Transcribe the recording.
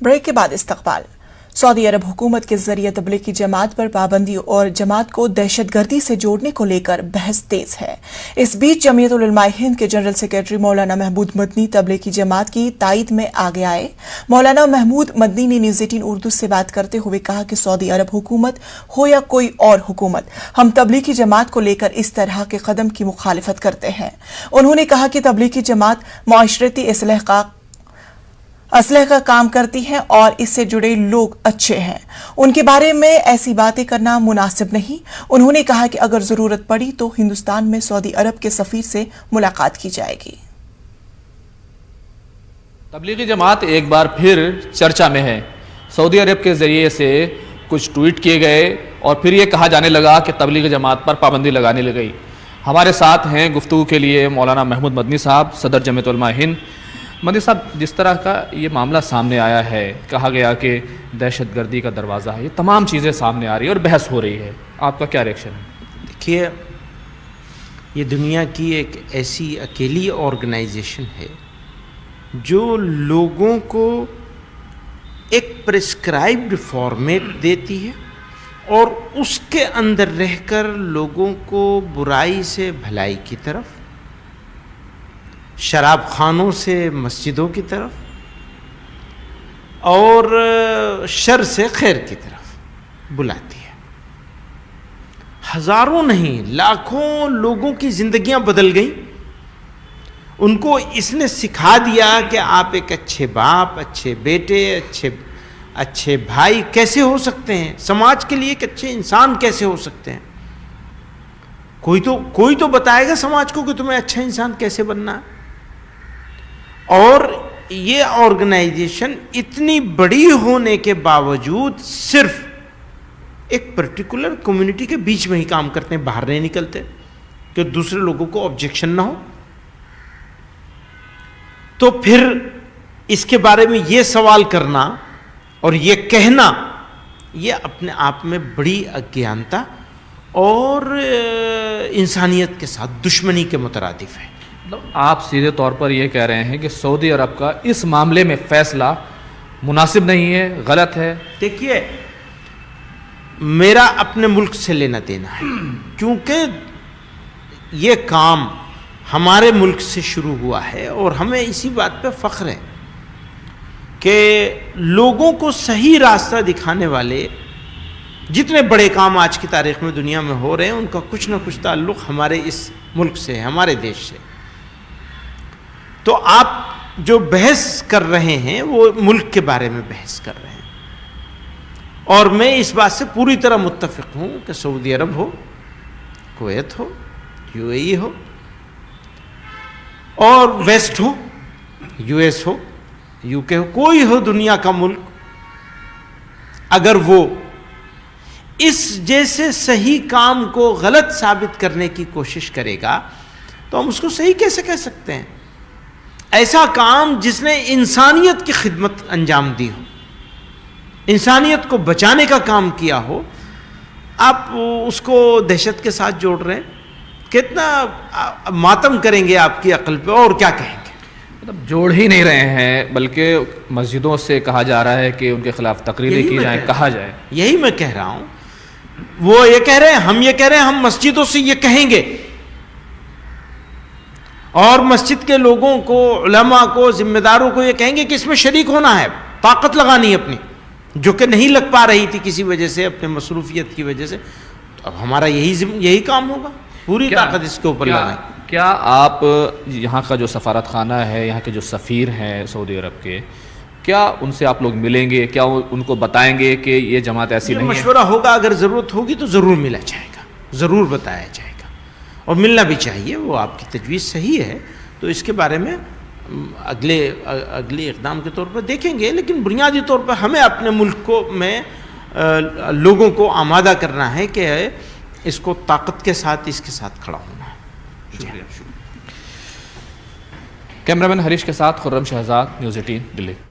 Break के बाद इस्तकबाल। सऊदी अरब हुकूमत के जरिए तबलीगी जमात पर पाबंदी और जमात को दहशतगर्दी से जोड़ने को लेकर बहस तेज है। इस बीच जमीयत उल उलमा हिंद के जनरल सेक्रेटरी मौलाना महमूद मदनी तबलीगी जमात की तायद में आगे आए। मौलाना महमूद मदनी ने न्यूज़ 18 उर्दू से बात करते हुए कहा कि सऊदी अरब हुकूमत हो या कोई और हुकूमत, हम तबलीगी जमात को लेकर इस तरह के कदम की मुखालिफत करते हैं। उन्होंने कहा कि तबलीगी जमात मुआशरती असलह का काम करती हैं और इससे जुड़े लोग अच्छे हैं, उनके बारे में ऐसी बातें करना मुनासिब नहीं। उन्होंने कहा कि अगर जरूरत पड़ी तो हिंदुस्तान में सऊदी अरब के सफीर से मुलाकात की जाएगी। तबलीगी जमात एक बार फिर चर्चा में है। सऊदी अरब के जरिए से कुछ ट्वीट किए गए और फिर ये कहा जाने लगा कि तबलीगी जमात पर पाबंदी लगाने लग गई। हमारे साथ हैं गुफ्तगू के लिए मौलाना महमूद मदनी साहब, सदर जमीयत उलमा हिंद। मदनी साहब, जिस तरह का ये मामला सामने आया है, कहा गया कि दहशतगर्दी का दरवाज़ा है, ये तमाम चीज़ें सामने आ रही है और बहस हो रही है, आपका क्या रिएक्शन है? देखिए, ये दुनिया की एक ऐसी अकेली ऑर्गेनाइजेशन है जो लोगों को एक प्रिस्क्राइब्ड फॉर्मेट देती है और उसके अंदर रहकर लोगों को बुराई से भलाई की तरफ, शराब खानों से मस्जिदों की तरफ और शर से खैर की तरफ बुलाती है। हजारों नहीं, लाखों लोगों की जिंदगियां बदल गई। उनको इसने सिखा दिया कि आप एक अच्छे बाप, अच्छे बेटे, अच्छे भाई कैसे हो सकते हैं, समाज के लिए एक अच्छे इंसान कैसे हो सकते हैं। कोई तो बताएगा समाज को कि तुम्हें अच्छा इंसान कैसे बनना है। और ये ऑर्गेनाइजेशन इतनी बड़ी होने के बावजूद सिर्फ एक पर्टिकुलर कम्युनिटी के बीच में ही काम करते हैं, बाहर नहीं निकलते कि दूसरे लोगों को ऑब्जेक्शन ना हो। तो फिर इसके बारे में ये सवाल करना और ये कहना, ये अपने आप में बड़ी अज्ञानता और इंसानियत के साथ दुश्मनी के मुतरादिफ है। आप सीधे तौर पर यह कह रहे हैं कि सऊदी अरब का इस मामले में फैसला मुनासिब नहीं है, गलत है? देखिए, मेरा अपने मुल्क से लेना देना है, क्योंकि ये काम हमारे मुल्क से शुरू हुआ है और हमें इसी बात पे फख्र है कि लोगों को सही रास्ता दिखाने वाले जितने बड़े काम आज की तारीख में दुनिया में हो रहे हैं, उनका कुछ ना कुछ ताल्लुक़ हमारे इस मुल्क से है, हमारे देश से। तो आप जो बहस कर रहे हैं वो मुल्क के बारे में बहस कर रहे हैं और मैं इस बात से पूरी तरह मुत्तफिक हूं कि सऊदी अरब हो, कुवैत हो, यूएई हो और वेस्ट हो, यूएस हो, यूके हो, कोई हो दुनिया का मुल्क, अगर वो इस जैसे सही काम को गलत साबित करने की कोशिश करेगा तो हम उसको सही कैसे कह सकते हैं। ऐसा काम जिसने इंसानियत की खिदमत अंजाम दी हो, इंसानियत को बचाने का काम किया हो, आप उसको दहशत के साथ जोड़ रहे हैं। कितना मातम करेंगे आपकी अक्ल पे और क्या कहेंगे। मतलब जोड़ ही नहीं रहे हैं, बल्कि मस्जिदों से कहा जा रहा है कि उनके खिलाफ तकरीरें की जाए, कहा जाए। यही मैं कह रहा हूं। वो ये कह रहे हैं, हम ये कह रहे हैं, हम मस्जिदों से ये कहेंगे और मस्जिद के लोगों को, उलमा को, जिम्मेदारों को ये कहेंगे कि इसमें शरीक होना है, ताकत लगानी है अपनी, जो कि नहीं लग पा रही थी किसी वजह से, अपने मसरूफियत की वजह से। तो अब हमारा यही काम होगा, पूरी ताकत इसके ऊपर लगाएं। क्या आप यहाँ का जो सफारत खाना है, यहाँ के जो सफ़ीर हैं सऊदी अरब के, क्या उनसे आप लोग मिलेंगे? क्या उनको बताएंगे कि ये जमात ऐसी नहीं है? मशवरा होगा, अगर ज़रूरत होगी तो ज़रूर मिला जाएगा, ज़रूर बताया जाएगा और मिलना भी चाहिए। वो आपकी तजवीज़ सही है, तो इसके बारे में अगले इक़दाम के तौर पर देखेंगे। लेकिन बुनियादी तौर पर हमें अपने मुल्क को लोगों को आमादा करना है कि इसको ताकत के साथ इसके साथ खड़ा होना है। कैमरामैन हरीश के साथ खुर्रम शहजाद, न्यूज़ 18 दिल्ली।